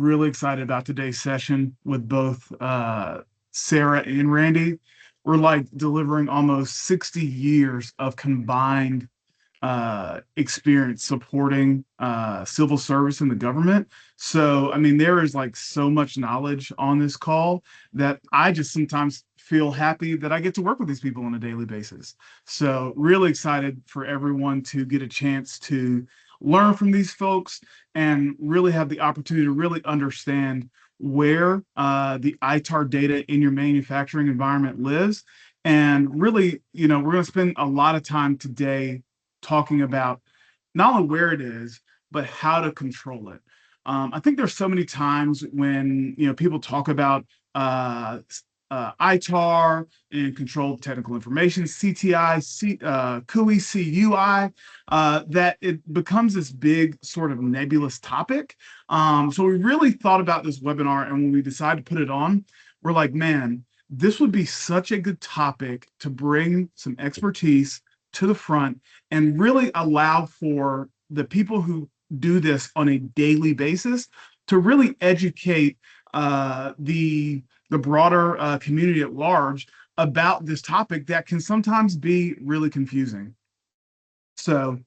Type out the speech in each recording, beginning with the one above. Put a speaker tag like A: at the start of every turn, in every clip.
A: really excited about today's session with both Sarah and Randy. We're like delivering almost 60 years of combined experience supporting civil service in the government. So, I mean, there is like so much knowledge on this call that I just sometimes feel happy that I get to work with these people on a daily basis. So, really excited for everyone to get a chance to learn from these folks and really have the opportunity to really understand where the ITAR data in your manufacturing environment lives. And really, we're going to spend a lot of time today talking about not only where it is, but how to control it. I think there's so many times when people talk about ITAR and controlled technical information, CTI, CUI, CUI, that it becomes this big sort of nebulous topic. So we really thought about this webinar, and when we decided to put it on, we're like, man, this would be such a good topic to bring some expertise to the front and really allow for the people who do this on a daily basis to really educate the broader community at large about this topic that can sometimes be really confusing. So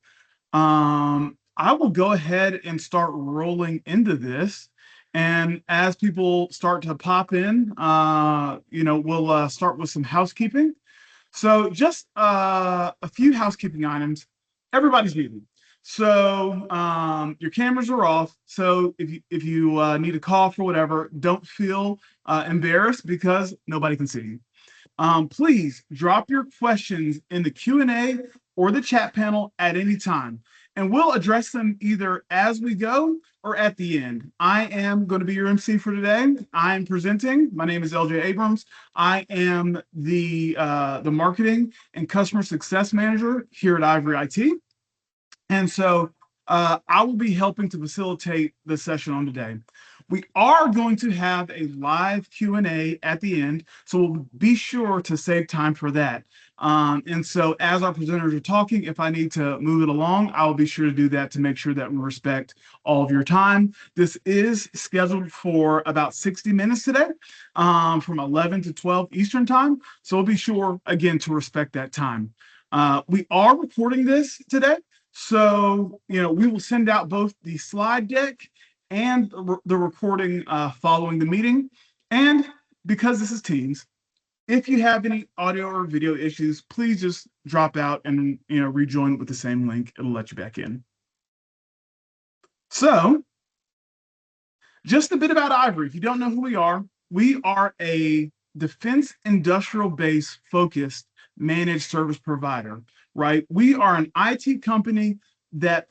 A: I will go ahead and start rolling into this. And as people start to pop in, we'll start with some housekeeping. So just a few housekeeping items. Everybody's muted. So your cameras are off. So if you need a cough or whatever, don't feel embarrassed because nobody can see you. Please drop your questions in the Q&A or the chat panel at any time, and we'll address them either as we go or at the end. I am going to be your MC for today. I am presenting. My name is LJ Abrams. I am the marketing and customer success manager here at Iviry IT. And so I will be helping to facilitate the session on today. We are going to have a live Q&A at the end, so we'll be sure to save time for that. And so as our presenters are talking, if I need to move it along, I'll be sure to do that to make sure that we respect all of your time. This is scheduled for about 60 minutes today, from 11 to 12 Eastern time. So we'll be sure, again, to respect that time. We are recording this today. So, we will send out both the slide deck and the recording following the meeting. And because this is Teams, if you have any audio or video issues, please just drop out and rejoin with the same link. It'll let you back in. So, just a bit about Iviry. If you don't know who we are a defense industrial base focused managed service provider, right? We are an IT company that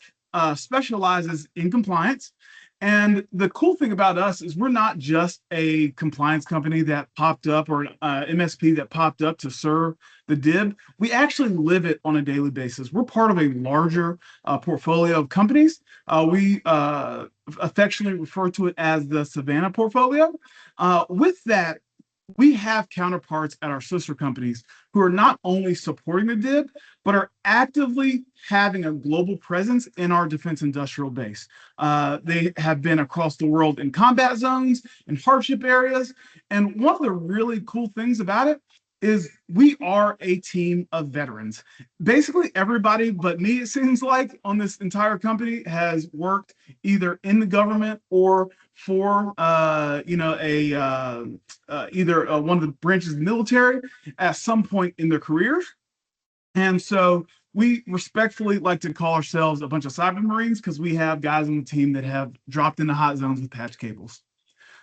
A: specializes in compliance. And the cool thing about us is we're not just a compliance company that popped up or an MSP that popped up to serve the DIB. We actually live it on a daily basis. We're part of a larger portfolio of companies. We affectionately refer to it as the Savannah portfolio. With that, we have counterparts at our sister companies who are not only supporting the DIB, but are actively having a global presence in our defense industrial base. They have been across the world in combat zones, in hardship areas. And one of the really cool things about it is we are a team of veterans. Basically, everybody but me, it seems like, on this entire company has worked either in the government or for either one of the branches of the military at some point in their careers. And so we respectfully like to call ourselves a bunch of cyber Marines because we have guys on the team that have dropped into hot zones with patch cables.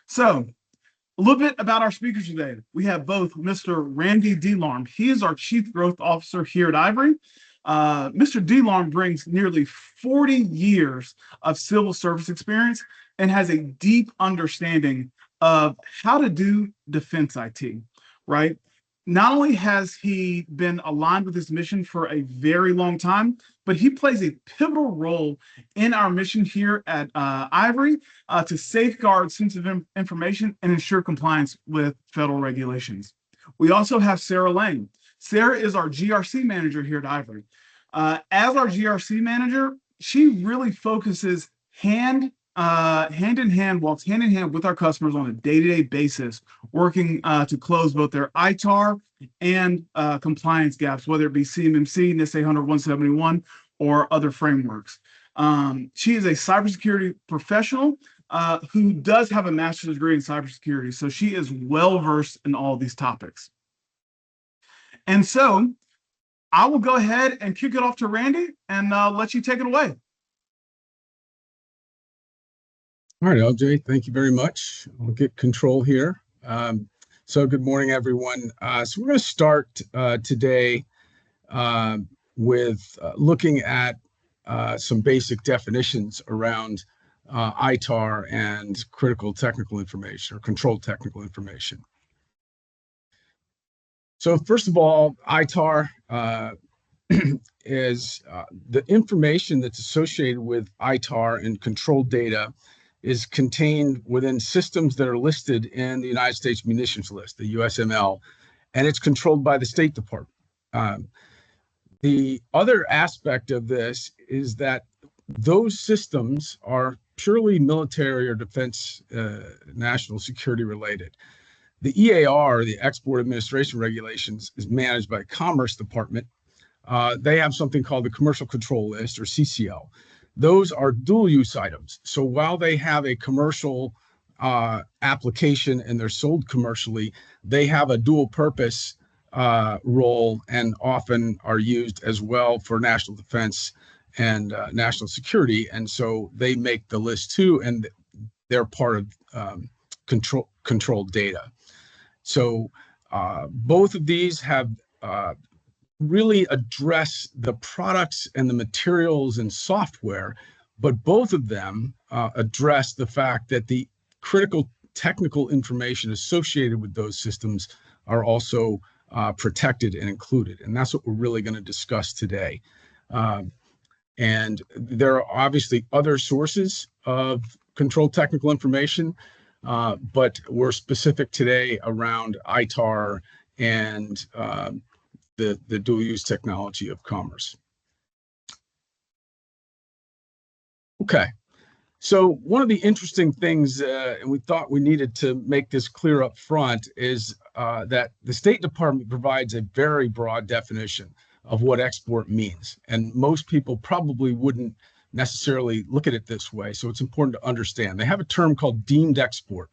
A: So a little bit about our speakers today. We have both Mr. Randy DeLarm. He is our Chief Growth Officer here at Iviry. Mr. DeLarm brings nearly 40 years of civil service experience and has a deep understanding of how to do defense IT, right? Not only has he been aligned with this mission for a very long time, but he plays a pivotal role in our mission here at Iviry to safeguard sensitive information and ensure compliance with federal regulations. We also have Sarah Lane. Sarah is our GRC manager here at Iviry. As our GRC manager, she really focuses walks hand in hand with our customers on a day-to-day basis, working to close both their ITAR and compliance gaps, whether it be CMMC, NIST 800-171, or other frameworks. She is a cybersecurity professional who does have a master's degree in cybersecurity, so she is well versed in all these topics. And so I will go ahead and kick it off to Randy and let you take it away.
B: All right, LJ, thank you very much. I'll get control here. So good morning, everyone. So we're going to start today with looking at some basic definitions around ITAR and critical technical information or controlled technical information. So first of all, ITAR is the information that's associated with ITAR and controlled data is contained within systems that are listed in the United States Munitions List, the USML, and it's controlled by the State Department. The other aspect of this is that those systems are purely military or defense, national security related. The EAR, the Export Administration Regulations, is managed by Commerce Department. They have something called the Commercial Control List, or CCL. Those are dual use items. So while they have a commercial application and they're sold commercially, they have a dual purpose role and often are used as well for national defense and national security. And so they make the list too, and they're part of controlled data. So both of these have really address the products and the materials and software, but both of them address the fact that the critical technical information associated with those systems are also protected and included. And that's what we're really going to discuss today. And there are obviously other sources of controlled technical information, but we're specific today around ITAR and the dual use technology of commerce. Okay, so one of the interesting things, and we thought we needed to make this clear up front, is that the State Department provides a very broad definition of what export means. And most people probably wouldn't necessarily look at it this way, so it's important to understand. They have a term called deemed export,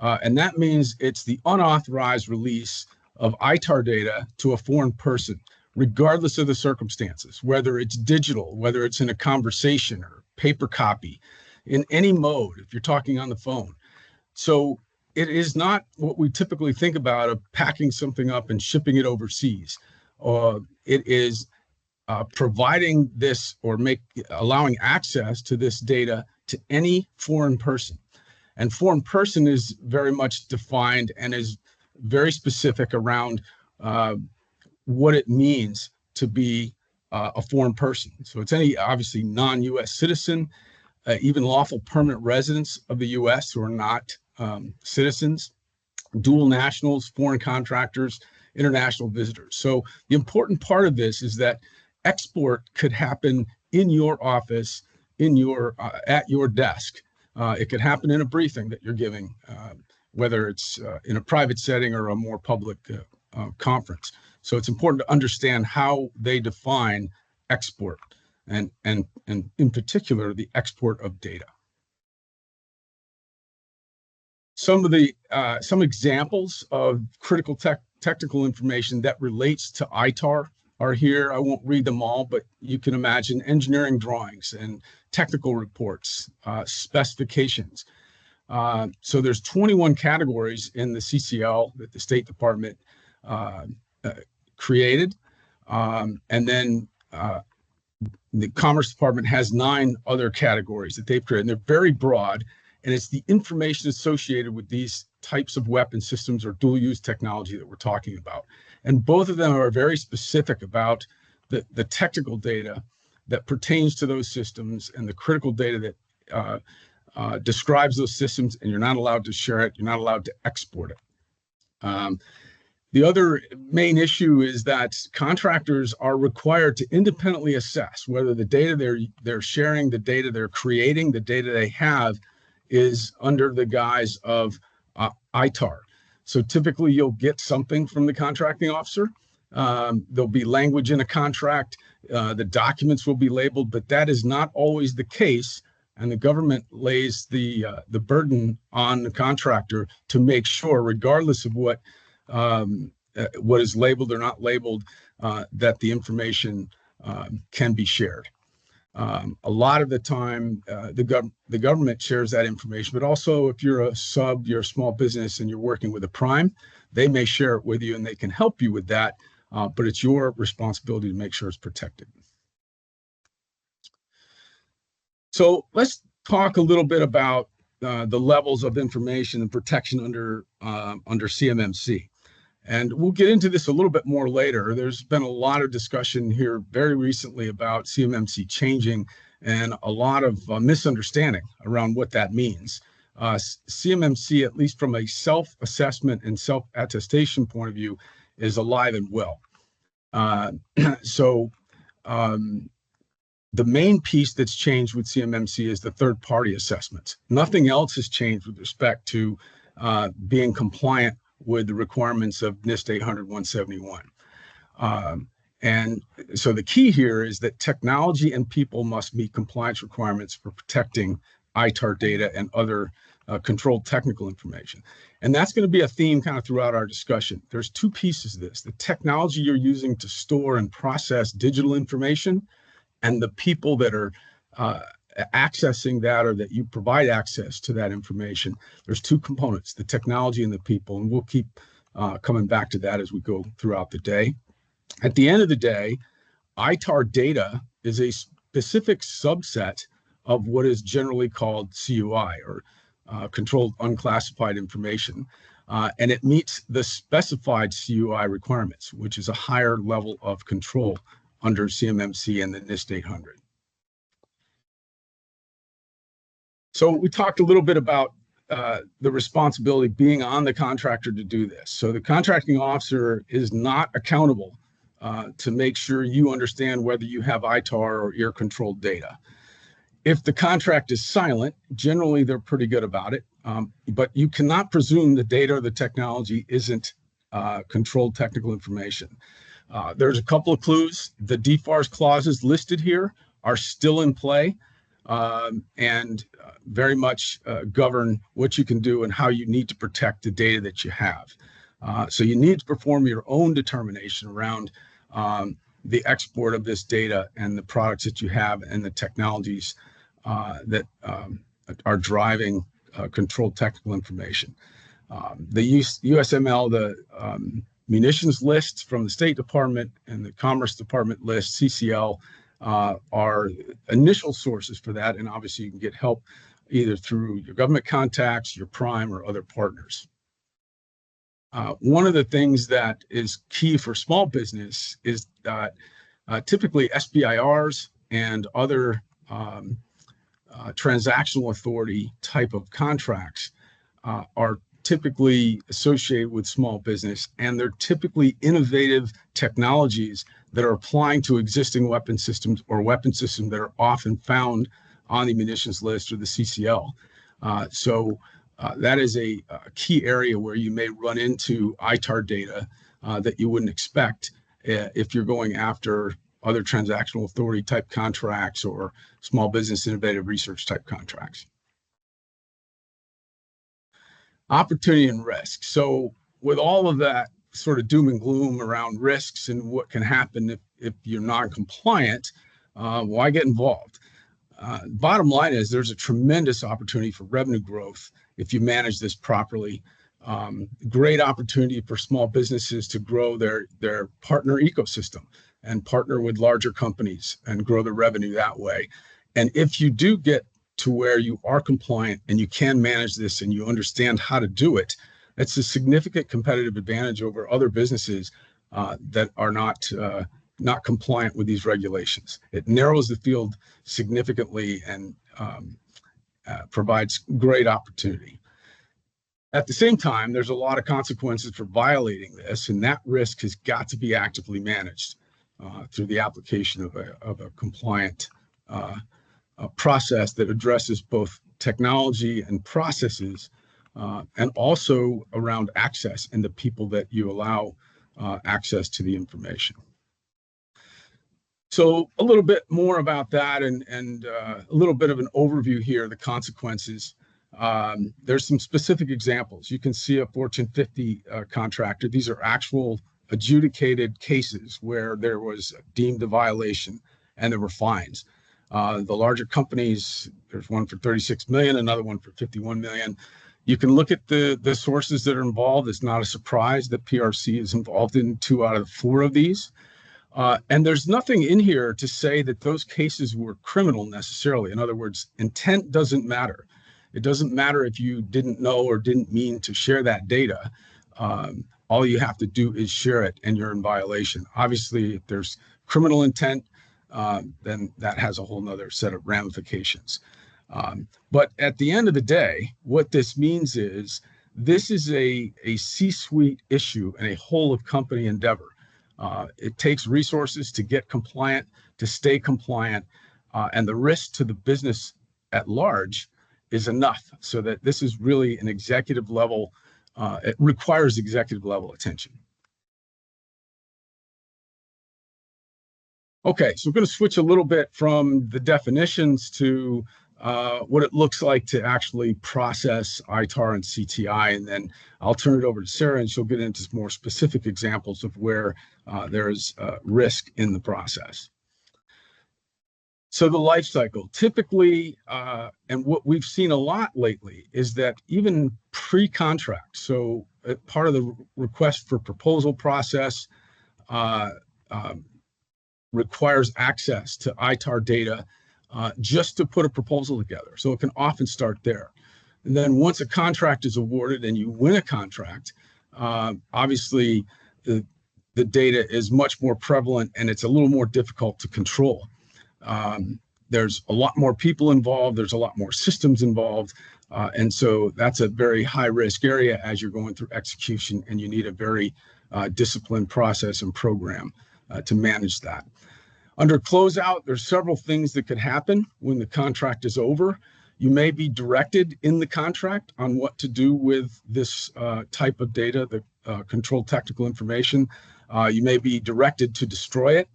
B: and that means it's the unauthorized release of ITAR data to a foreign person, regardless of the circumstances, whether it's digital, whether it's in a conversation or paper copy, in any mode, if you're talking on the phone. So it is not what we typically think about of packing something up and shipping it overseas. It is providing this or allowing access to this data to any foreign person. And foreign person is very much defined and is very specific around what it means to be a foreign person. So it's any obviously non-U.S. citizen, even lawful permanent residents of the U.S. who are not citizens, dual nationals, foreign contractors, international visitors. So the important part of this is that export could happen in your office, at your desk. It could happen in a briefing that you're giving, whether it's in a private setting or a more public conference. So it's important to understand how they define export and in particular, the export of data. Some examples of critical technical information that relates to ITAR are here. I won't read them all, but you can imagine engineering drawings and technical reports, specifications. So there's 21 categories in the CCL that the State Department created. And then the Commerce Department has 9 other categories that they've created. And they're very broad, and it's the information associated with these types of weapon systems or dual use technology that we're talking about. And both of them are very specific about the technical data that pertains to those systems and the critical data that describes those systems, and you're not allowed to share it. You're not allowed to export it. The other main issue is that contractors are required to independently assess whether the data they're sharing, the data they're creating, the data they have is under the guise of ITAR. So typically you'll get something from the contracting officer. There'll be language in a contract. The documents will be labeled, but that is not always the case. And the government lays the burden on the contractor to make sure, regardless of what is labeled or not labeled, that the information can be shared. A lot of the time, the government shares that information, but also if you're a sub, you're a small business and you're working with a prime, they may share it with you and they can help you with that, but it's your responsibility to make sure it's protected. So let's talk a little bit about the levels of information and protection under CMMC. And we'll get into this a little bit more later. There's been a lot of discussion here very recently about CMMC changing and a lot of misunderstanding around what that means. CMMC, at least from a self-assessment and self-attestation point of view, is alive and well. The main piece that's changed with CMMC is the third-party assessments. Nothing else has changed with respect to being compliant with the requirements of NIST 800-171. And so the key here is that technology and people must meet compliance requirements for protecting ITAR data and other controlled technical information. And that's going to be a theme kind of throughout our discussion. There's two pieces of this: the technology you're using to store and process digital information, and the people that are accessing that, or that you provide access to that information. There's two components: the technology and the people, and we'll keep coming back to that as we go throughout the day. At the end of the day, ITAR data is a specific subset of what is generally called CUI, or controlled unclassified information, and it meets the specified CUI requirements, which is a higher level of control under CMMC and the NIST 800. So we talked a little bit about the responsibility being on the contractor to do this. So the contracting officer is not accountable to make sure you understand whether you have ITAR or ear-controlled data. If the contract is silent, generally they're pretty good about it, but you cannot presume the data or the technology isn't controlled technical information. There's a couple of clues. The DFARS clauses listed here are still in play, and very much govern what you can do and how you need to protect the data that you have. So you need to perform your own determination around the export of this data and the products that you have and the technologies that are driving controlled technical information. The USML, the munitions lists from the State Department and the Commerce Department list, CCL, are initial sources for that. And obviously you can get help either through your government contacts, your prime, or other partners. One of the things that is key for small business is that typically SBIRs and other transactional authority type of contracts are typically associated with small business, and they're typically innovative technologies that are applying to existing weapon systems, or weapon systems that are often found on the munitions list or the CCL. So that is a key area where you may run into ITAR data that you wouldn't expect if you're going after other transactional authority type contracts or small business innovative research type contracts. Opportunity and risk. So with all of that sort of doom and gloom around risks and what can happen if you're non-compliant, why get involved? Bottom line is there's a tremendous opportunity for revenue growth if you manage this properly. Great opportunity for small businesses to grow their partner ecosystem and partner with larger companies and grow the revenue that way. And if you do get to where you are compliant and you can manage this and you understand how to do it, that's a significant competitive advantage over other businesses that are not compliant with these regulations. It narrows the field significantly and provides great opportunity. At the same time, there's a lot of consequences for violating this, and that risk has got to be actively managed through the application of a compliant process that addresses both technology and processes, and also around access and the people that you allow access to the information. So a little bit more about that, and a little bit of an overview here, the consequences. There's some specific examples. You can see a Fortune 50 contractor. These are actual adjudicated cases where there was deemed a violation and there were fines. The larger companies, there's one for 36 million, another one for 51 million. You can look at the sources that are involved. It's not a surprise that PRC is involved in 2 out of 4 of these. And there's nothing in here to say that those cases were criminal necessarily. In other words, intent doesn't matter. It doesn't matter if you didn't know or didn't mean to share that data. All you have to do is share it and you're in violation. Obviously, if there's criminal intent, then that has a whole nother set of ramifications. But at the end of the day, what this means is this is a C-suite issue and a whole of company endeavor. It takes resources to get compliant, to stay compliant, and the risk to the business at large is enough so that this is really an executive level, it requires executive level attention. Okay, so we're going to switch a little bit from the definitions to what it looks like to actually process ITAR and CTI, and then I'll turn it over to Sarah and she'll get into some more specific examples of where there's risk in the process. So the life cycle, typically, and what we've seen a lot lately is that even pre-contract, so part of the request for proposal process requires access to ITAR data just to put a proposal together. So it can often start there. And then once a contract is awarded and you win a contract, obviously the data is much more prevalent and it's a little more difficult to control. There's a lot more people involved, there's a lot more systems involved, and so that's a very high risk area as you're going through execution, and you need a very disciplined process and program to manage that. Under closeout, there's several things that could happen when the contract is over. You may be directed in the contract on what to do with this type of data, the controlled technical information. You may be directed to destroy it.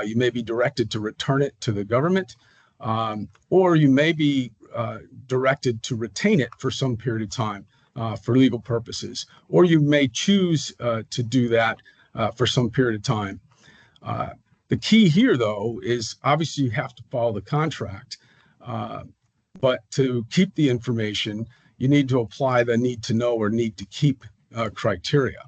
B: You may be directed to return it to the government, or you may be directed to retain it for some period of time for legal purposes, or you may choose to do that for some period of time. The key here, though, is obviously you have to follow the contract, but to keep the information, you need to apply the need to know or need to keep criteria.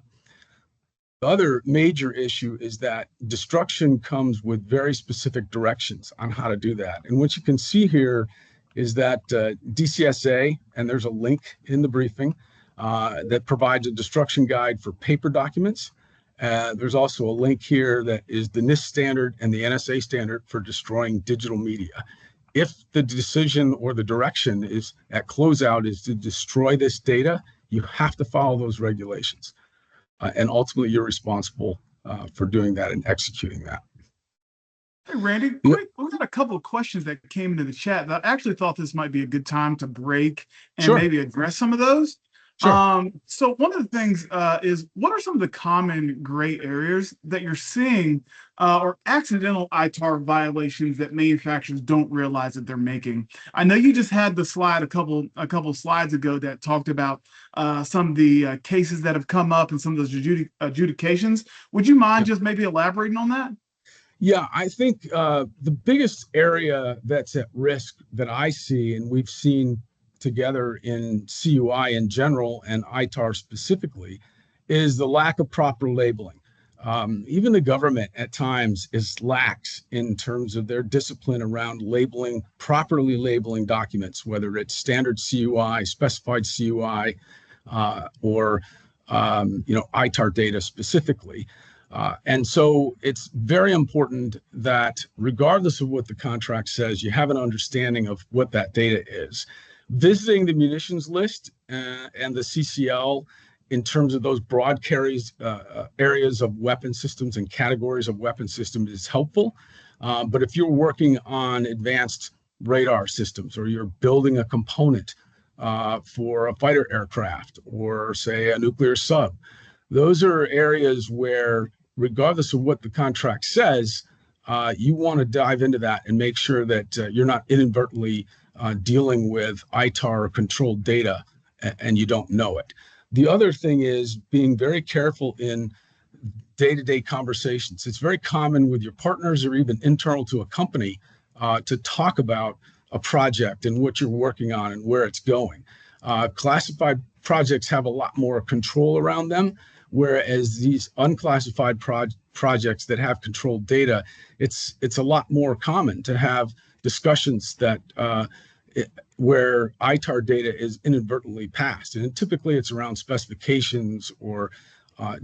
B: The other major issue is that destruction comes with very specific directions on how to do that. And what you can see here is that DCSA, and there's a link in the briefing that provides a destruction guide for paper documents. There's also a link here that is the NIST standard and the NSA standard for destroying digital media. If the decision or the direction is at closeout is to destroy this data, you have to follow those regulations. And ultimately, you're responsible for doing that and executing that.
A: Hey, Randy, quick, we got a couple of questions that came into the chat that I actually thought this might be a good time to break and maybe address some of those.
B: Sure.
A: So one of the things is, what are some of the common gray areas that you're seeing or accidental ITAR violations that manufacturers don't realize that they're making? I know you just had the slide a couple slides ago that talked about some of the cases that have come up and some of those adjudications. Would you mind just maybe elaborating on that?
B: Yeah, I think the biggest area that's at risk that I see, and we've seen together in CUI in general and ITAR specifically, is the lack of proper labeling. Even the government at times is lax in terms of their discipline around labeling, properly labeling documents, whether it's standard CUI, specified CUI, or ITAR data specifically. And so it's very important that regardless of what the contract says, you have an understanding of what that data is. Visiting the munitions list and the CCL in terms of those broad areas of weapon systems and categories of weapon systems is helpful. But if you're working on advanced radar systems, or you're building a component for a fighter aircraft, or say a nuclear sub, those are areas where, regardless of what the contract says, you want to dive into that and make sure that you're not inadvertently dealing with ITAR-controlled data and you don't know it. The other thing is being very careful in day-to-day conversations. It's very common with your partners or even internal to a company to talk about a project and what you're working on and where it's going. Classified projects have a lot more control around them, whereas these unclassified projects that have controlled data, it's a lot more common to have discussions that where ITAR data is inadvertently passed. And typically it's around specifications or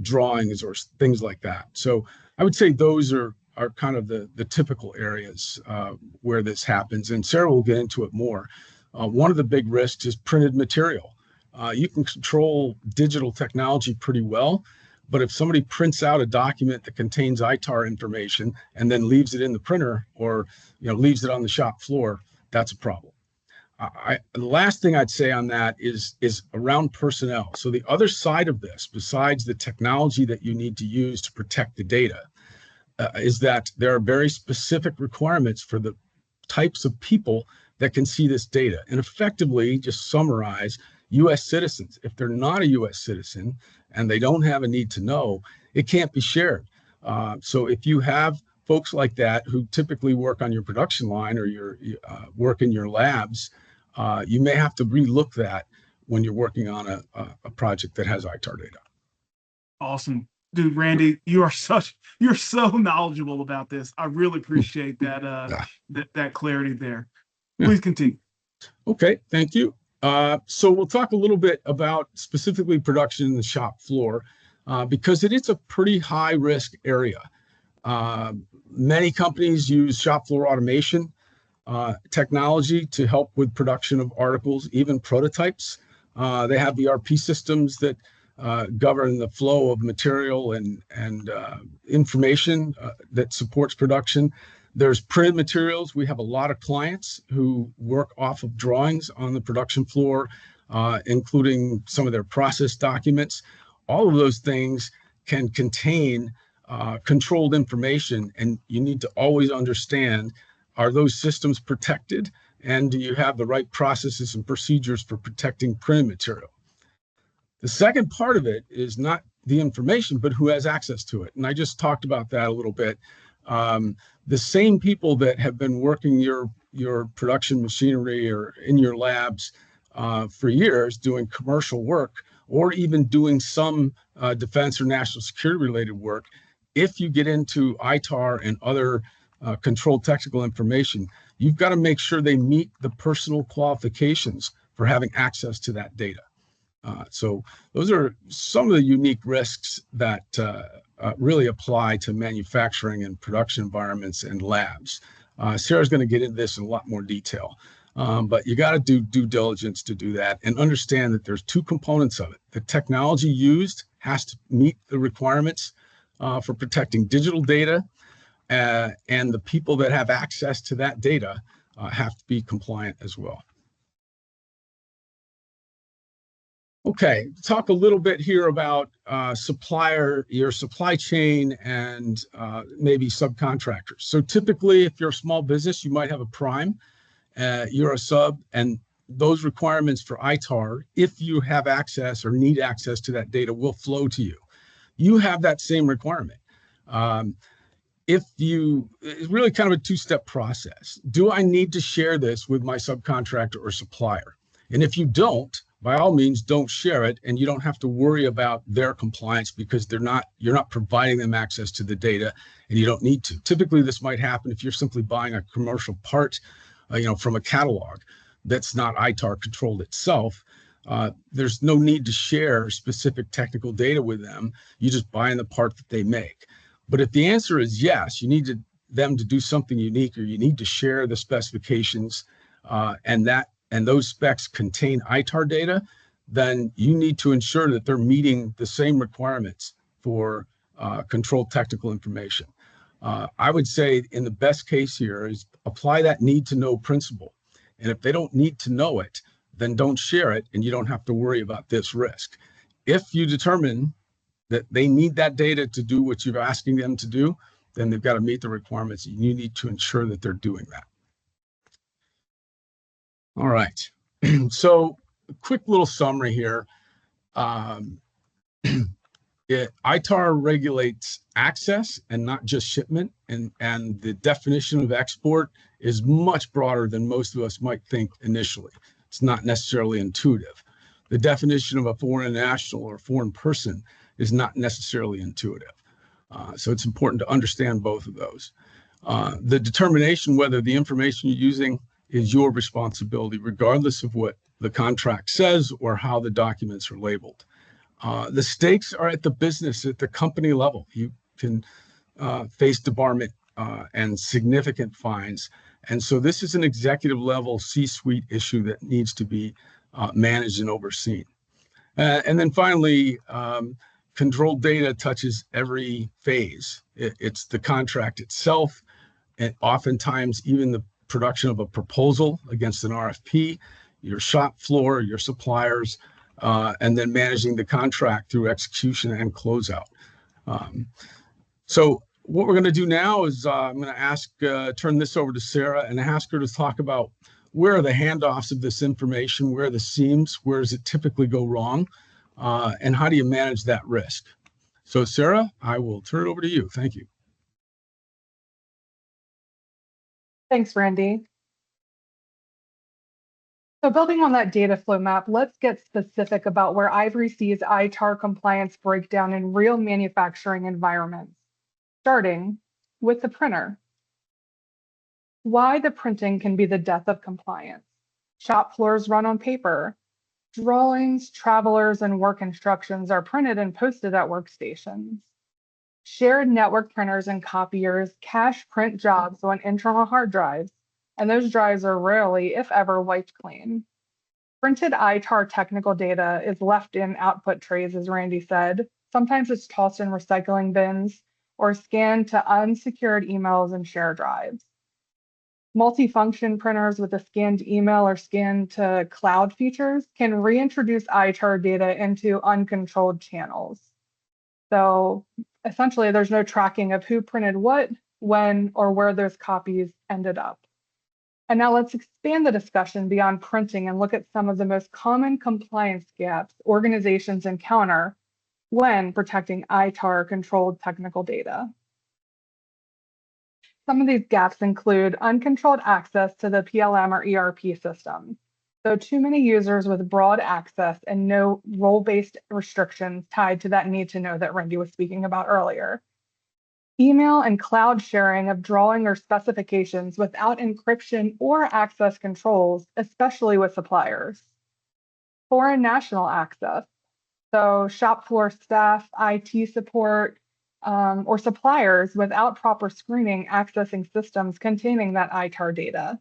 B: drawings or things like that. So I would say those are kind of the typical areas where this happens. And Sarah will get into it more. One of the big risks is printed material. You can control digital technology pretty well, but if somebody prints out a document that contains ITAR information and then leaves it in the printer, or leaves it on the shop floor, that's a problem. The last thing I'd say on that is around personnel. So the other side of this, besides the technology that you need to use to protect the data, is that there are very specific requirements for the types of people that can see this data. And effectively, just summarize, U.S. citizens, if they're not a U.S. citizen and they don't have a need to know, it can't be shared. So if you have folks like that who typically work on your production line or your work in your labs, you may have to relook that when you're working on a project that has ITAR data.
A: Awesome. Dude, Randy, you're so knowledgeable about this. I really appreciate that that clarity there. Please continue.
B: Okay, thank you. So we'll talk a little bit about specifically production in the shop floor, because it is a pretty high risk area. Many companies use shop floor automation technology to help with production of articles, even prototypes. They have ERP systems that govern the flow of material and information that supports production. There's printed materials. We have a lot of clients who work off of drawings on the production floor, including some of their process documents. All of those things can contain controlled information, and you need to always understand, are those systems protected? And do you have the right processes and procedures for protecting printed material? The second part of it is not the information, but who has access to it. And I just talked about that a little bit. The same people that have been working your production machinery or in your labs for years doing commercial work, or even doing some defense or national security related work, if you get into ITAR and other controlled technical information, you've got to make sure they meet the personal qualifications for having access to that data. So those are some of the unique risks that really apply to manufacturing and production environments and labs. Sarah's going to get into this in a lot more detail, but you got to do due diligence to do that and understand that there's two components of it. The technology used has to meet the requirements for protecting digital data, and the people that have access to that data have to be compliant as well. Okay, talk a little bit here about supplier, your supply chain, and maybe subcontractors. So typically, if you're a small business, you might have a prime, you're a sub, and those requirements for ITAR, if you have access or need access to that data, will flow to you. You have that same requirement. It's really kind of a two-step process. Do I need to share this with my subcontractor or supplier? And if you don't, by all means, don't share it, and you don't have to worry about their compliance because you're not providing them access to the data, and you don't need to. Typically, this might happen if you're simply buying a commercial part, from a catalog that's not ITAR controlled itself. There's no need to share specific technical data with them. You just buy in the part that they make. But if the answer is yes, you need them to do something unique, or you need to share the specifications, and that and those specs contain ITAR data, then you need to ensure that they're meeting the same requirements for controlled technical information. I would say in the best case here is apply that need to know principle. And if they don't need to know it, then don't share it and you don't have to worry about this risk. If you determine that they need that data to do what you're asking them to do, then they've got to meet the requirements. And you need to ensure that they're doing that. All right. So a quick little summary here. ITAR regulates access and not just shipment, and the definition of export is much broader than most of us might think initially. It's not necessarily intuitive. The definition of a foreign national or foreign person is not necessarily intuitive. So it's important to understand both of those. The determination whether the information you're using is your responsibility, regardless of what the contract says or how the documents are labeled. The stakes are at the company level. You can face debarment and significant fines. And so this is an executive level C-suite issue that needs to be managed and overseen. And then finally, controlled data touches every phase. It's the contract itself, and oftentimes even the production of a proposal against an RFP, your shop floor, your suppliers, and then managing the contract through execution and closeout. So what we're going to do now is I'm going to turn this over to Sarah and ask her to talk about where are the handoffs of this information, where are the seams, where does it typically go wrong, and how do you manage that risk? So Sarah, I will turn it over to you. Thank you.
C: Thanks, Randy. So building on that data flow map, let's get specific about where Iviry sees ITAR compliance breakdown in real manufacturing environments, starting with the printer. Why the printing can be the death of compliance. Shop floors run on paper. Drawings, travelers, and work instructions are printed and posted at workstations. Shared network printers and copiers cache print jobs on internal hard drives, and those drives are rarely, if ever, wiped clean. Printed ITAR technical data is left in output trays, as Randy said. Sometimes it's tossed in recycling bins or scanned to unsecured emails and share drives. Multifunction printers with a scanned email or scanned to cloud features can reintroduce ITAR data into uncontrolled channels. So essentially, there's no tracking of who printed what, when, or where those copies ended up. And now let's expand the discussion beyond printing and look at some of the most common compliance gaps organizations encounter when protecting ITAR-controlled technical data. Some of these gaps include uncontrolled access to the PLM or ERP system. So too many users with broad access and no role-based restrictions tied to that need to know that Randy was speaking about earlier. Email and cloud sharing of drawing or specifications without encryption or access controls, especially with suppliers. Foreign national access. So shop floor staff, IT support, or suppliers without proper screening accessing systems containing that ITAR data.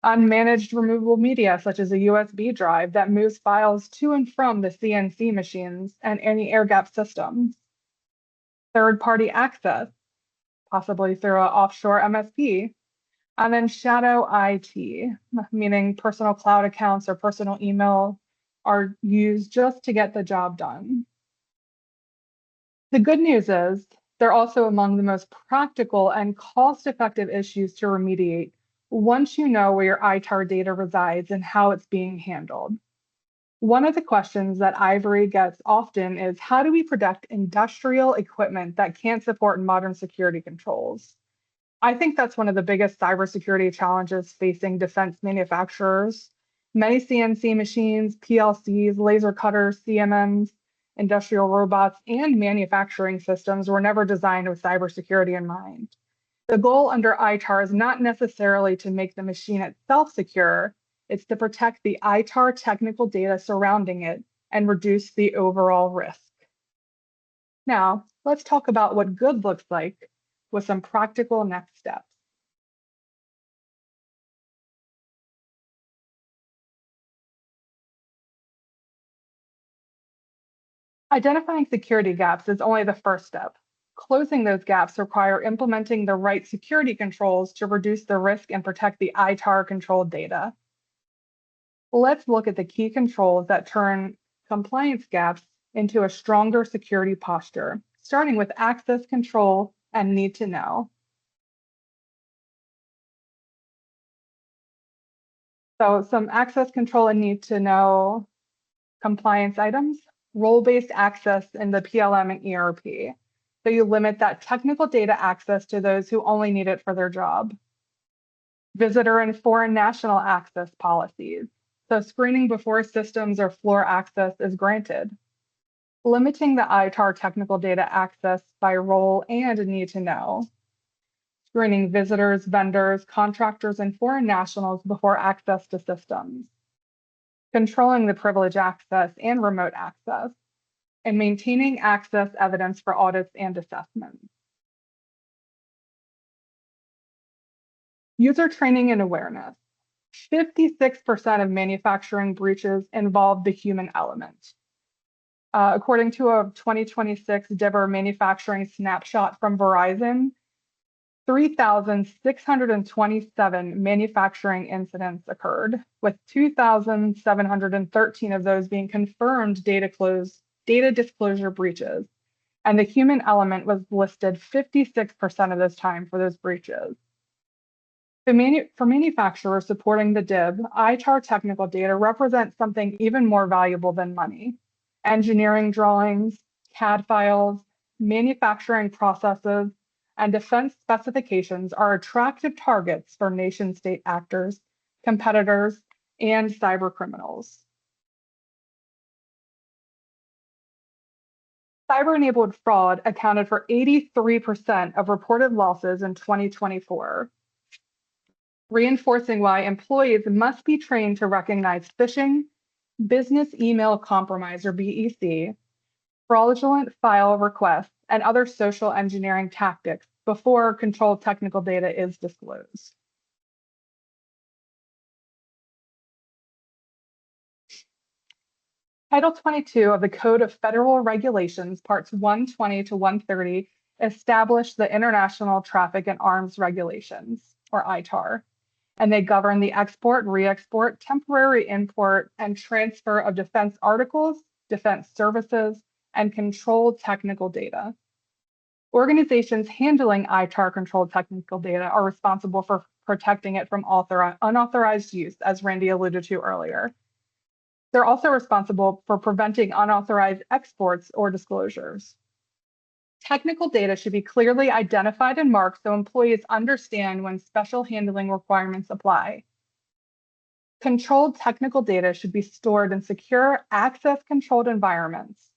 C: Unmanaged removable media, such as a USB drive that moves files to and from the CNC machines and any air-gapped systems. Third-party access, possibly through an offshore MSP. And then shadow IT, meaning personal cloud accounts or personal email are used just to get the job done. The good news is they're also among the most practical and cost-effective issues to remediate once you know where your ITAR data resides and how it's being handled. One of the questions that Iviry gets often is, how do we protect industrial equipment that can't support modern security controls? I think that's one of the biggest cybersecurity challenges facing defense manufacturers. Many CNC machines, PLCs, laser cutters, CMMs, industrial robots, and manufacturing systems were never designed with cybersecurity in mind. The goal under ITAR is not necessarily to make the machine itself secure, it's to protect the ITAR technical data surrounding it and reduce the overall risk. Now, let's talk about what good looks like with some practical next steps. Identifying security gaps is only the first step. Closing those gaps require implementing the right security controls to reduce the risk and protect the ITAR-controlled data. Let's look at the key controls that turn compliance gaps into a stronger security posture, starting with access control and need to know. So some access control and need to know compliance items, role-based access in the PLM and ERP. So you limit that technical data access to those who only need it for their job. Visitor and foreign national access policies. So screening before systems or floor access is granted. Limiting the ITAR technical data access by role and need to know. Screening visitors, vendors, contractors, and foreign nationals before access to systems. Controlling the privilege access and remote access, and maintaining access evidence for audits and assessments. User training and awareness. 56% of manufacturing breaches involve the human element. According to a 2026 DIBR manufacturing snapshot from Verizon, 3,627 manufacturing incidents occurred, with 2,713 of those being confirmed data disclosure breaches. And the human element was listed 56% of this time for those breaches. For manufacturers supporting the DIB, ITAR technical data represents something even more valuable than money. Engineering drawings, CAD files, manufacturing processes, and defense specifications are attractive targets for nation-state actors, competitors, and cyber criminals. Cyber-enabled fraud accounted for 83% of reported losses in 2024, reinforcing why employees must be trained to recognize phishing, business email compromise, or BEC, fraudulent file requests, and other social engineering tactics before controlled technical data is disclosed. Title 22 of the Code of Federal Regulations, Parts 120 to 130, establish the International Traffic in Arms Regulations, or ITAR, and they govern the export, re-export, temporary import, and transfer of defense articles, defense services, and controlled technical data. Organizations handling ITAR-controlled technical data are responsible for protecting it from unauthorized use, as Randy alluded to earlier. They're also responsible for preventing unauthorized exports or disclosures. Technical data should be clearly identified and marked so employees understand when special handling requirements apply. Controlled technical data should be stored in secure, access-controlled environments.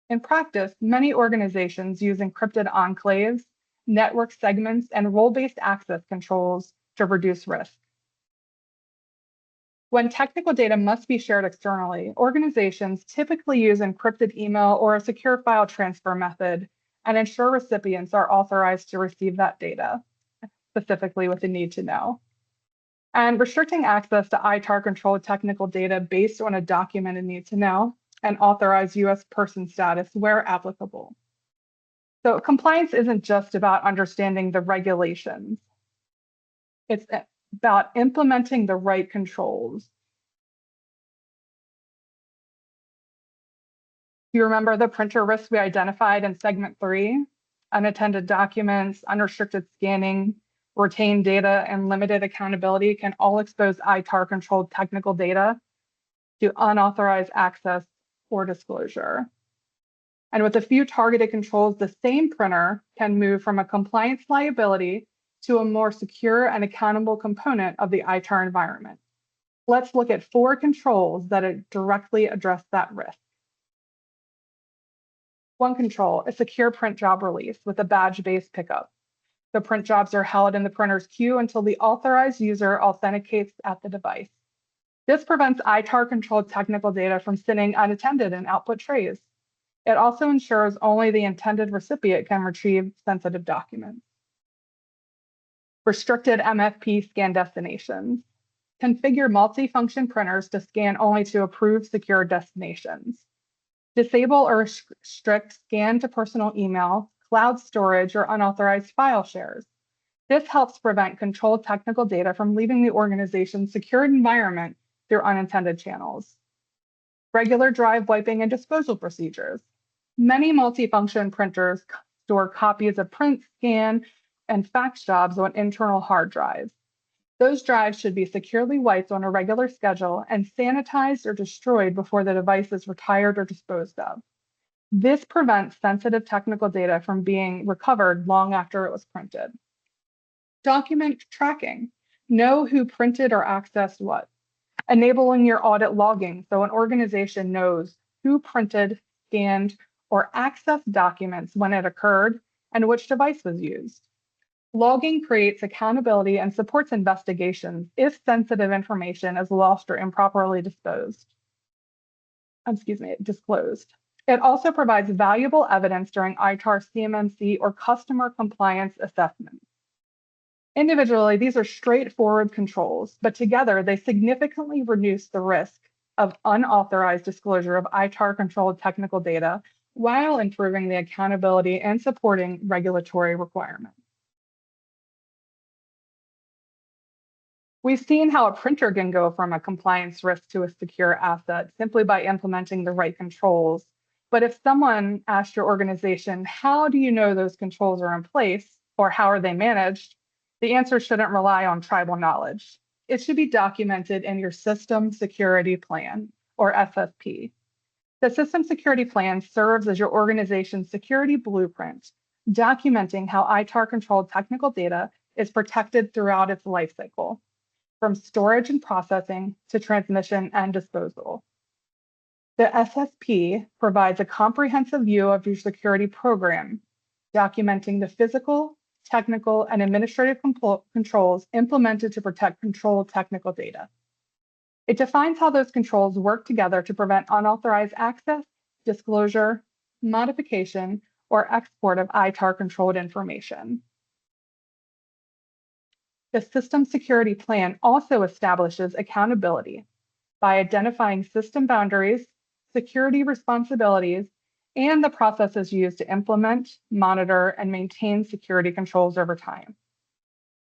C: In practice, many organizations use encrypted enclaves, network segments, and role-based access controls to reduce risk. When technical data must be shared externally, organizations typically use encrypted email or a secure file transfer method and ensure recipients are authorized to receive that data, specifically with the need to know. And restricting access to ITAR-controlled technical data based on a documented need to know and authorize U.S. person status where applicable. So compliance isn't just about understanding the regulations. It's about implementing the right controls. You remember the printer risks we identified in segment 3? Unattended documents, unrestricted scanning, retained data, and limited accountability can all expose ITAR-controlled technical data to unauthorized access or disclosure. And with a few targeted controls, the same printer can move from a compliance liability to a more secure and accountable component of the ITAR environment. Let's look at 4 controls that directly address that risk. One control, a secure print job release with a badge-based pickup. The print jobs are held in the printer's queue until the authorized user authenticates at the device. This prevents ITAR-controlled technical data from sitting unattended in output trays. It also ensures only the intended recipient can retrieve sensitive documents. Restricted MFP scan destinations. Configure multi-function printers to scan only to approved secure destinations. Disable or restrict scan to personal email, cloud storage, or unauthorized file shares. This helps prevent controlled technical data from leaving the organization's secured environment through unintended channels. Regular drive wiping and disposal procedures. Many multifunction printers store copies of print, scan, and fax jobs on internal hard drives. Those drives should be securely wiped on a regular schedule and sanitized or destroyed before the device is retired or disposed of. This prevents sensitive technical data from being recovered long after it was printed. Document tracking. Know who printed or accessed what. Enabling your audit logging so an organization knows who printed, scanned, or accessed documents when it occurred and which device was used. Logging creates accountability and supports investigations if sensitive information is lost or improperly disclosed. It also provides valuable evidence during ITAR, CMMC, or customer compliance assessments. Individually, these are straightforward controls, but together they significantly reduce the risk of unauthorized disclosure of ITAR-controlled technical data while improving the accountability and supporting regulatory requirements. We've seen how a printer can go from a compliance risk to a secure asset simply by implementing the right controls. But if someone asked your organization, how do you know those controls are in place or how are they managed? The answer shouldn't rely on tribal knowledge. It should be documented in your System Security Plan, or SSP. The System Security Plan serves as your organization's security blueprint, documenting how ITAR-controlled technical data is protected throughout its lifecycle, from storage and processing to transmission and disposal. The SSP provides a comprehensive view of your security program, documenting the physical, technical, and administrative controls implemented to protect controlled technical data. It defines how those controls work together to prevent unauthorized access, disclosure, modification, or export of ITAR-controlled information. The System Security Plan also establishes accountability by identifying system boundaries, security responsibilities, and the processes used to implement, monitor, and maintain security controls over time.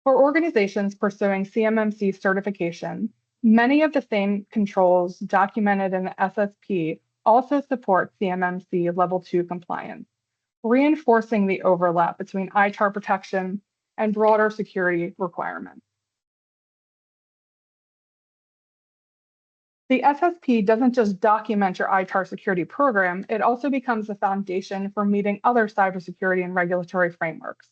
C: For organizations pursuing CMMC certification, many of the same controls documented in the SSP also support CMMC Level 2 compliance, reinforcing the overlap between ITAR protection and broader security requirements. The SSP doesn't just document your ITAR security program, it also becomes the foundation for meeting other cybersecurity and regulatory frameworks.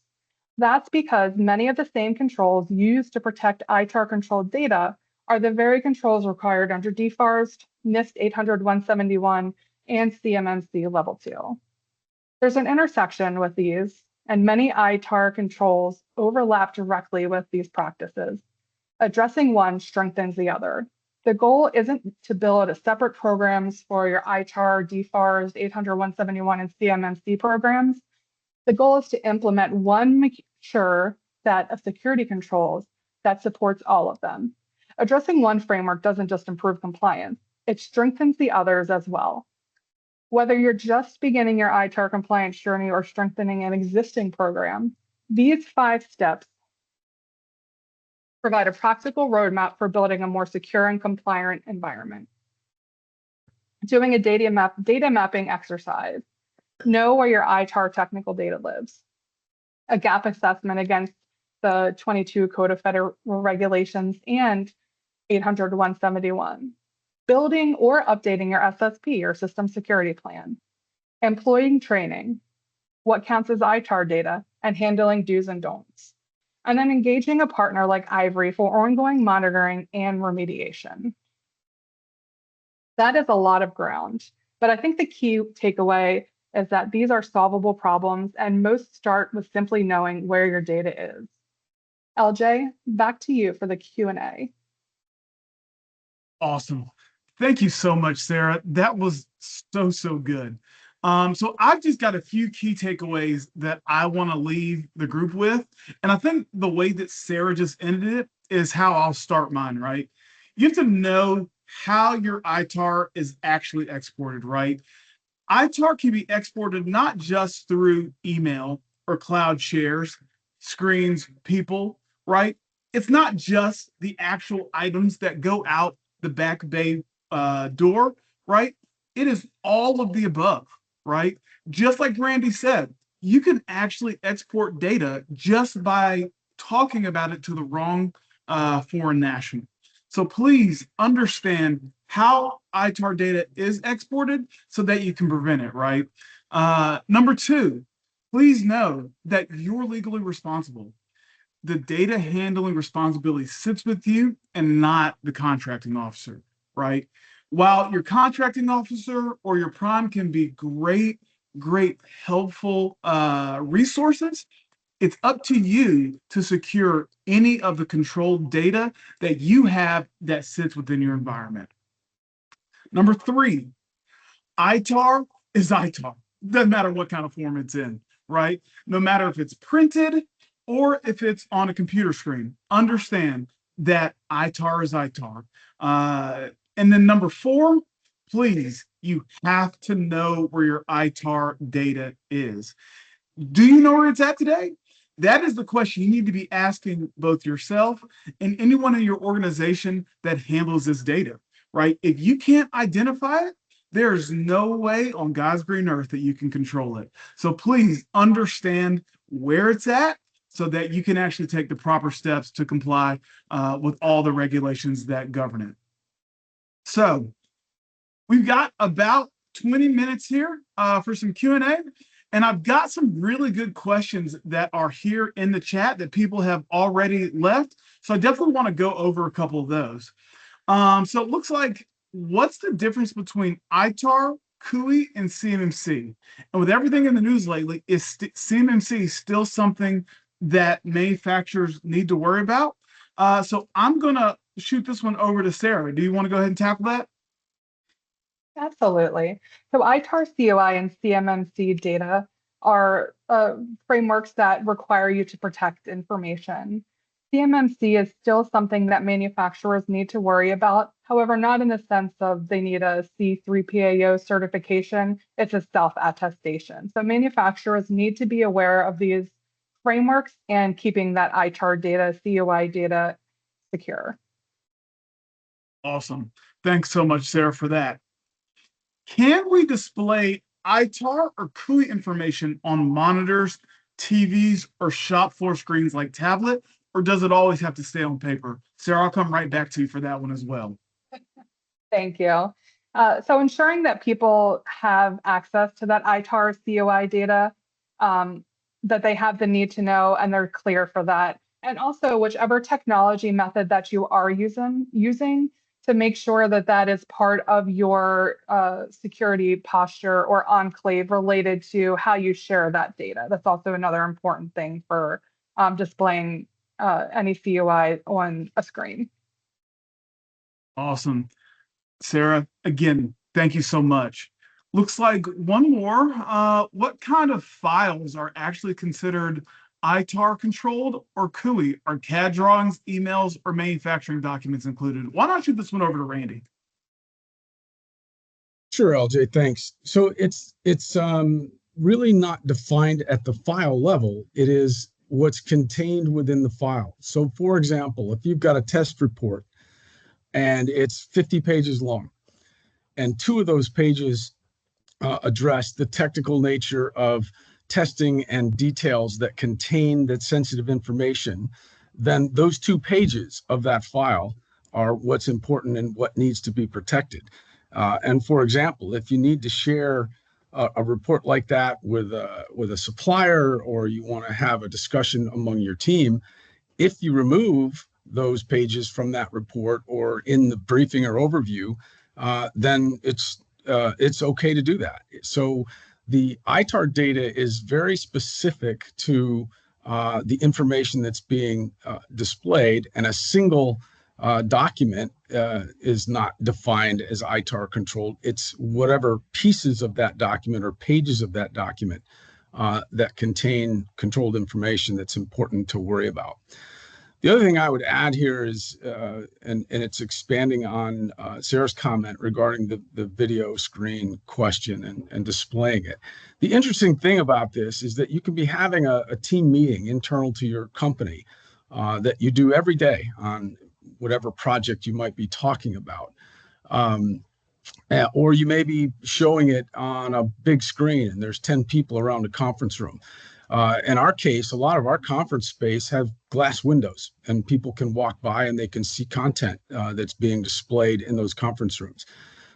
C: That's because many of the same controls used to protect ITAR-controlled data are the very controls required under DFARS, NIST 800-171, and CMMC Level 2. There's an intersection with these, and many ITAR controls overlap directly with these practices. Addressing one strengthens the other. The goal isn't to build a separate programs for your ITAR, DFARS, 800-171, and CMMC programs. The goal is to implement one mature set of security controls that supports all of them. Addressing one framework doesn't just improve compliance, it strengthens the others as well. Whether you're just beginning your ITAR compliance journey or strengthening an existing program, these 5 steps provide a practical roadmap for building a more secure and compliant environment. Doing a data mapping exercise. Know where your ITAR technical data lives. A gap assessment against the 22 Code of Federal Regulations and 800-171. Building or updating your SSP, or System Security Plan. Employee training. What counts as ITAR data, and handling do's and don'ts. And then engaging a partner like Iviry for ongoing monitoring and remediation. That is a lot of ground, but I think the key takeaway is that these are solvable problems and most start with simply knowing where your data is. LJ, back to you for the Q&A.
A: Awesome. Thank you so much, Sarah. That was so good. So I've just got a few key takeaways that I want to leave the group with. And I think the way that Sarah just ended it is how I'll start mine, right? You have to know how your ITAR is actually exported, right? ITAR can be exported not just through email or cloud shares, screens, people, right? It's not just the actual items that go out the back bay door, right? It is all of the above, right? Just like Randy said, you can actually export data just by talking about it to the wrong foreign national. So please understand how ITAR data is exported so that you can prevent it, right? Number two, please know that you're legally responsible. The data handling responsibility sits with you and not the contracting officer, right? While your contracting officer or your prime can be great helpful resources, it's up to you to secure any of the controlled data that you have that sits within your environment. Number three, ITAR is ITAR. Doesn't matter what kind of form it's in, right? No matter if it's printed or if it's on a computer screen, understand that ITAR is ITAR. And then number four, please, you have to know where your ITAR data is. Do you know where it's at today? That is the question you need to be asking both yourself and anyone in your organization that handles this data, right? If you can't identify it, there's no way on God's green earth that you can control it. So please understand where it's at so that you can actually take the proper steps to comply with all the regulations that govern it. So we've got about 20 minutes here for some Q&A. And I've got some really good questions that are here in the chat that people have already left. So I definitely want to go over a couple of those. So it looks like, what's the difference between ITAR, CUI, and CMMC? And with everything in the news lately, is CMMC still something that manufacturers need to worry about? So I'm going to shoot this one over to Sarah. Do you want to go ahead and tackle that?
C: Absolutely. So ITAR, COI, and CMMC data are frameworks that require you to protect information. CMMC is still something that manufacturers need to worry about. However, not in the sense of they need a C3PAO certification. It's a self-attestation. So manufacturers need to be aware of these frameworks and keeping that ITAR data, COI data secure.
A: Awesome. Thanks so much, Sarah, for that. Can we display ITAR or CUI information on monitors, TVs, or shop floor screens like tablet, or does it always have to stay on paper? Sarah, I'll come right back to you for that one as well.
C: Thank you. So ensuring that people have access to that ITAR COI data, that they have the need to know and they're clear for that. And also whichever technology method that you are using to make sure that that is part of your security posture or enclave related to how you share that data. That's also another important thing for displaying any COI on a screen.
A: Awesome. Sarah, again, thank you so much. Looks like one more. What kind of files are actually considered ITAR-controlled or CUI? Are CAD drawings, emails, or manufacturing documents included? Why don't I shoot this one over to Randy?
B: Sure, LJ, thanks. So it's really not defined at the file level. It is what's contained within the file. So for example, if you've got a test report and it's 50 pages long, and 2 of those pages address the technical nature of testing and details that contain that sensitive information, then those 2 pages of that file are what's important and what needs to be protected. And for example, if you need to share a report like that with a supplier, or you want to have a discussion among your team, if you remove those pages from that report or in the briefing or overview, then it's okay to do that. So the ITAR data is very specific to the information that's being displayed, and a single document is not defined as ITAR controlled. It's whatever pieces of that document or pages of that document that contain controlled information that's important to worry about. The other thing I would add here is, and it's expanding on Sarah's comment regarding the video screen question and displaying it. The interesting thing about this is that you can be having a team meeting internal to your company that you do every day on whatever project you might be talking about. Or you may be showing it on a big screen and there's 10 people around a conference room. In our case, a lot of our conference space have glass windows and people can walk by and they can see content that's being displayed in those conference rooms.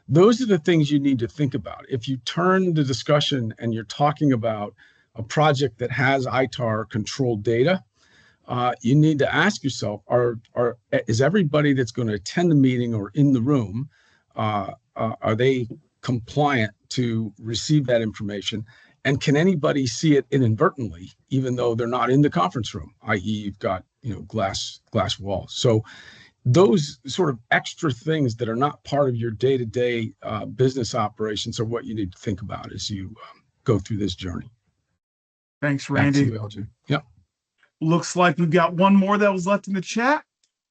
B: Those are the things you need to think about. If you turn the discussion and you're talking about a project that has ITAR-controlled data, you need to ask yourself, is everybody that's going to attend the meeting or in the room, are they compliant to receive that information? And can anybody see it inadvertently, even though they're not in the conference room, i.e. you've got glass walls. So those sort of extra things that are not part of your day-to-day business operations are what you need to think about as you go through this journey.
A: Thanks, Randy.
B: Back to you, LJ. Yep.
A: Looks like we've got one more that was left in the chat.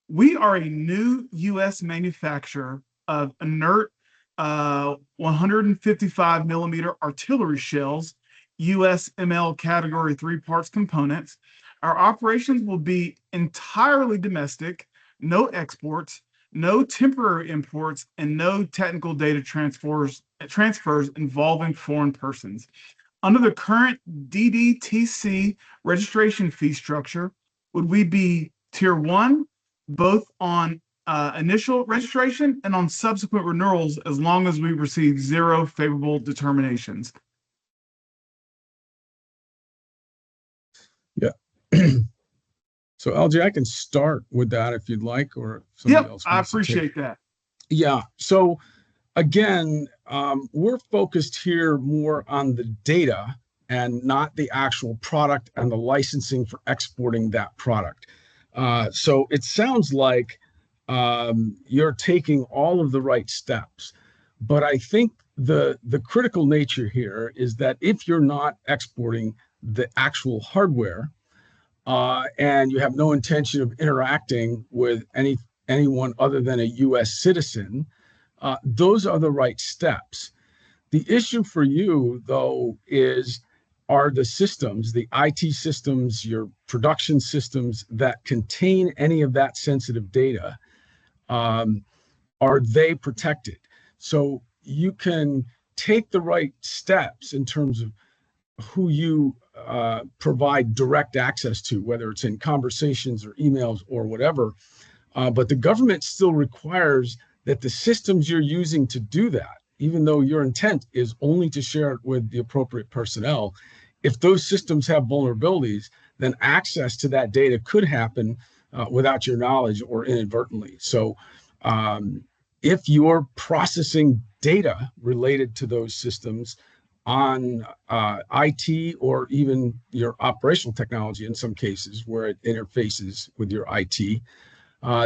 A: We are a new U.S. manufacturer of inert 155 millimeter artillery shells, USML Category 3 parts components. Our operations will be entirely domestic, no exports, no temporary imports, and no technical data transfers involving foreign persons. Under the current DDTC registration fee structure, would we be Tier 1, both on initial registration and on subsequent renewals, as long as we receive 0 favorable determinations?
B: Yeah. So LJ, I can start with that if you'd like, or somebody else.
A: I appreciate that.
B: Yeah. So again, we're focused here more on the data and not the actual product and the licensing for exporting that product. So it sounds like you're taking all of the right steps, but I think the critical nature here is that if you're not exporting the actual hardware and you have no intention of interacting with anyone other than a U.S. citizen, those are the right steps. The issue for you, though, are the systems, the IT systems, your production systems that contain any of that sensitive data, are they protected? So you can take the right steps in terms of who you provide direct access to, whether it's in conversations or emails or whatever, but the government still requires that the systems you're using to do that, even though your intent is only to share it with the appropriate personnel, if those systems have vulnerabilities, then access to that data could happen without your knowledge or inadvertently. So if you're processing data related to those systems on IT or even your operational technology in some cases where it interfaces with your IT,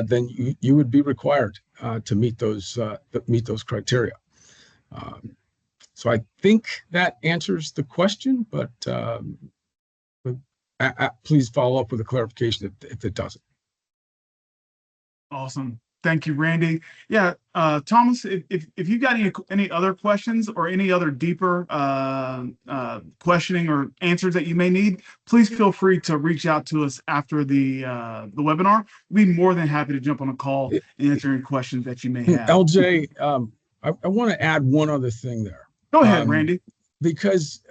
B: then you would be required to meet those criteria. So I think that answers the question, but please follow up with a clarification if it doesn't.
A: Awesome. Thank you, Randy. Yeah, Thomas, if you got any other questions or any other deeper questioning or answers that you may need, please feel free to reach out to us after the webinar. We'd be more than happy to jump on a call and answer any questions that you may have.
B: LJ, I want to add one other thing there.
A: Go ahead, Randy.
B: Because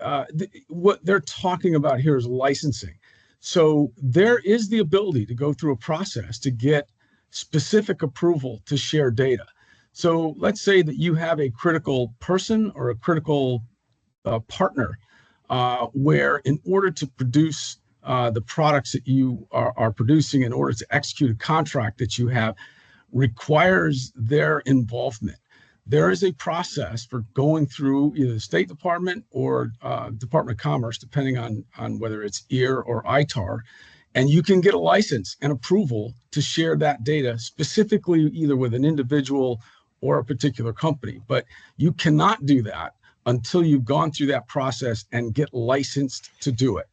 B: what they're talking about here is licensing. So there is the ability to go through a process to get specific approval to share data. So let's say that you have a critical person or a critical partner where in order to produce the products that you are producing, in order to execute a contract that you have, requires their involvement. There is a process for going through either the State Department or Department of Commerce, depending on whether it's IR or ITAR, and you can get a license and approval to share that data specifically either with an individual or a particular company. But you cannot do that until you've gone through that process and get licensed to do it.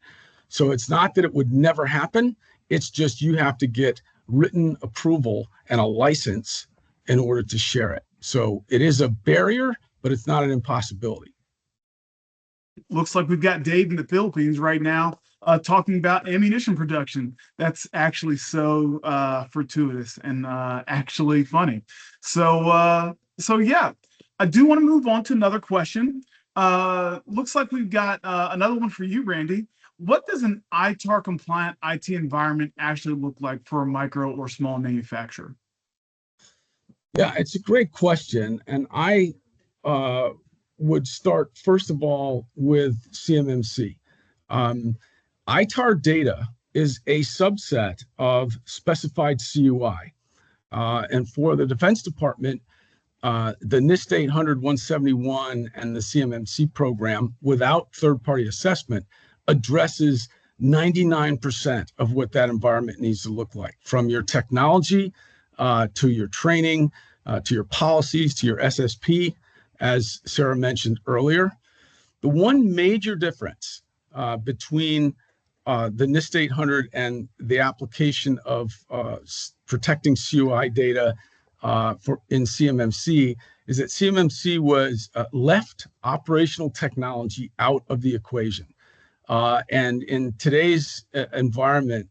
B: So it's not that it would never happen. It's just you have to get written approval and a license in order to share it. So it is a barrier, but it's not an impossibility.
A: Looks like we've got Dave in the Philippines right now talking about ammunition production. That's actually so fortuitous and actually funny. So yeah, I do want to move on to another question. Looks like we've got another one for you, Randy. What does an ITAR compliant IT environment actually look like for a micro or small manufacturer?
B: Yeah, it's a great question. And I would start, first of all, with CMMC. ITAR data is a subset of specified CUI. And for the Defense Department, the NIST 800-171 and the CMMC program, without third-party assessment, addresses 99% of what that environment needs to look like, from your technology to your training, to your policies, to your SSP, as Sarah mentioned earlier. The one major difference between the NIST 800 and the application of protecting CUI data in CMMC is that CMMC was left operational technology out of the equation. And in today's environment,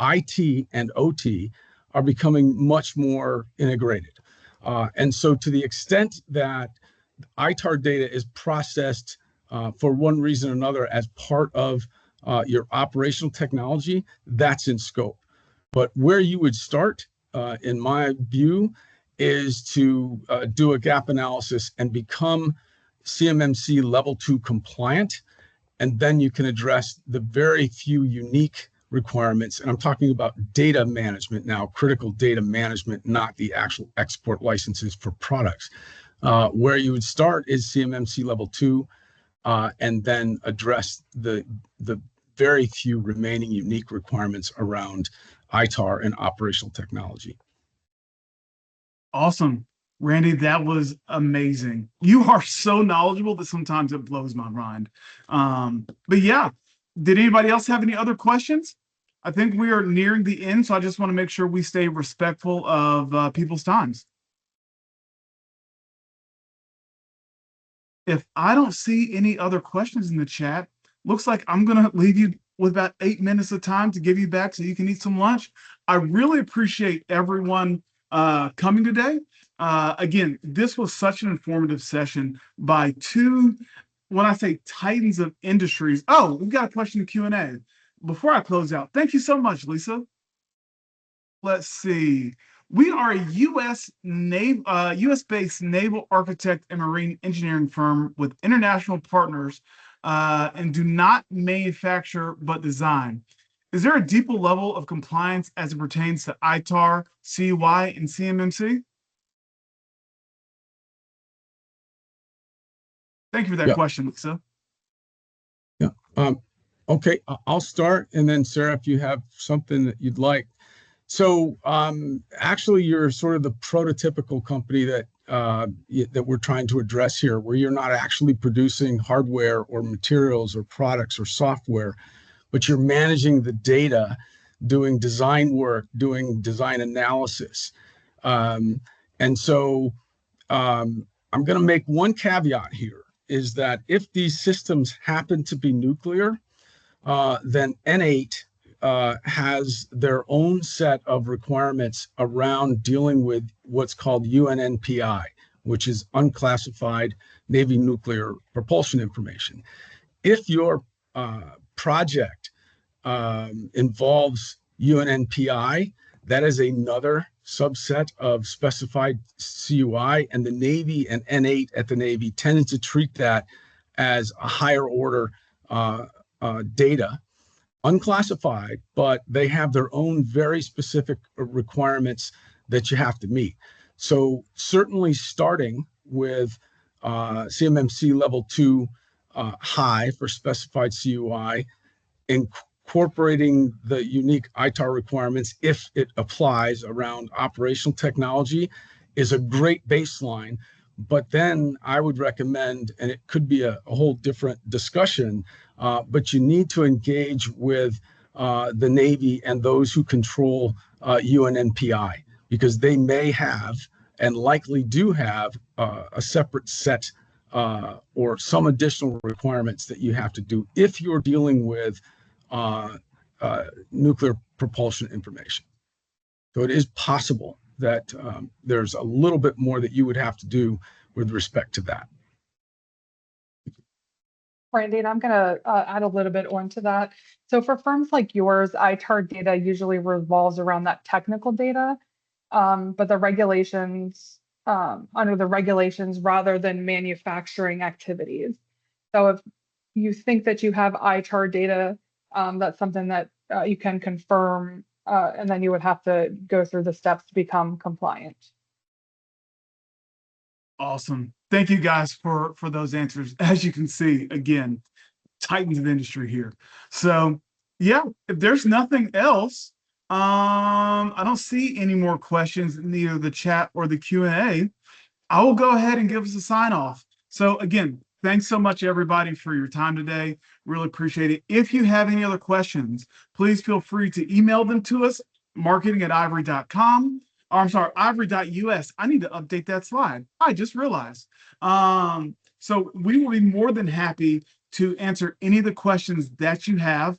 B: IT and OT are becoming much more integrated. And so to the extent that ITAR data is processed for one reason or another as part of your operational technology, that's in scope. But where you would start, in my view, is to do a gap analysis and become CMMC level 2 compliant. And then you can address the very few unique requirements. And I'm talking about data management now, critical data management, not the actual export licenses for products. Where you would start is CMMC level 2, and then address the very few remaining unique requirements around ITAR and operational technology.
A: Awesome. Randy, that was amazing. You are so knowledgeable that sometimes it blows my mind. But yeah, did anybody else have any other questions? I think we are nearing the end, so I just want to make sure we stay respectful of people's times. If I don't see any other questions in the chat, looks like I'm going to leave you with about 8 minutes of time to give you back so you can eat some lunch. I really appreciate everyone coming today. Again, this was such an informative session by two, when I say titans of industries. Oh, we've got a question in Q&A. Before I close out, thank you so much, Lisa. Let's see. We are a US-based naval architect and marine engineering firm with international partners and do not manufacture but design. Is there a deeper level of compliance as it pertains to ITAR, CUI, and CMMC? Thank you for that question, Lisa.
B: Yeah. Okay, I'll start, and then Sarah, if you have something that you'd like. So actually, you're sort of the prototypical company that that we're trying to address here, where you're not actually producing hardware or materials or products or software, but you're managing the data, doing design work, doing design analysis. And so I'm going to make one caveat here, is that if these systems happen to be nuclear, then N8 has their own set of requirements around dealing with what's called UNNPI, which is unclassified Navy nuclear propulsion information. If your project involves UNNPI, that is another subset of specified CUI, and the Navy and N8 at the Navy tends to treat that as a higher order data, unclassified, but they have their own very specific requirements that you have to meet. So certainly starting with CMMC level 2 high for specified CUI, incorporating the unique ITAR requirements, if it applies around operational technology, is a great baseline. But then I would recommend, and it could be a whole different discussion, but you need to engage with the Navy and those who control UNNPI, because they may have and likely do have a separate set or some additional requirements that you have to do if you're dealing with nuclear propulsion information. So it is possible that there's a little bit more that you would have to do with respect to that.
C: Randy, and I'm going to add a little bit onto that. So for firms like yours, ITAR data usually revolves around that technical data, but the regulations, under the regulations rather than manufacturing activities. So if you think that you have ITAR data, that's something that you can confirm, and then you would have to go through the steps to become compliant.
A: Awesome. Thank you guys for those answers. As you can see, again, titans of industry here. So yeah, if there's nothing else, I don't see any more questions in either the chat or the Q&A. I will go ahead and give us a sign off. So again, thanks so much everybody for your time today. Really appreciate it. If you have any other questions, please feel free to email them to us, marketing@ivory.com. I'm sorry, ivory.us. I need to update that slide. I just realized. So we will be more than happy to answer any of the questions that you have.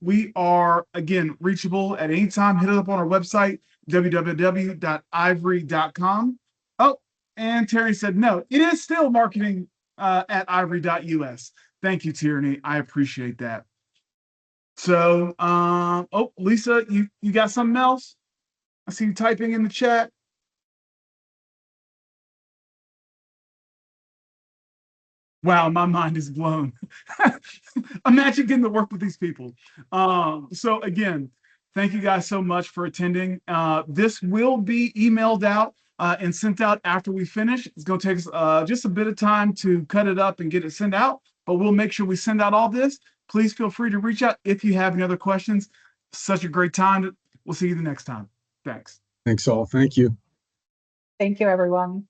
A: We are, again, reachable at any time. Hit us up on our website, www.ivory.com. Oh, and Terry said, no, it is still marketing at ivory.us. Thank you, Tierney. I appreciate that. So, oh, Lisa, you got something else? I see you typing in the chat. Wow, my mind is blown. Imagine getting to work with these people. So again, thank you guys so much for attending. This will be emailed out and sent out after we finish. It's going to take us just a bit of time to cut it up and get it sent out, but we'll make sure we send out all this. Please feel free to reach out if you have any other questions. Such a great time. We'll see you the next time. Thanks.
B: Thanks all. Thank you.
C: Thank you, everyone.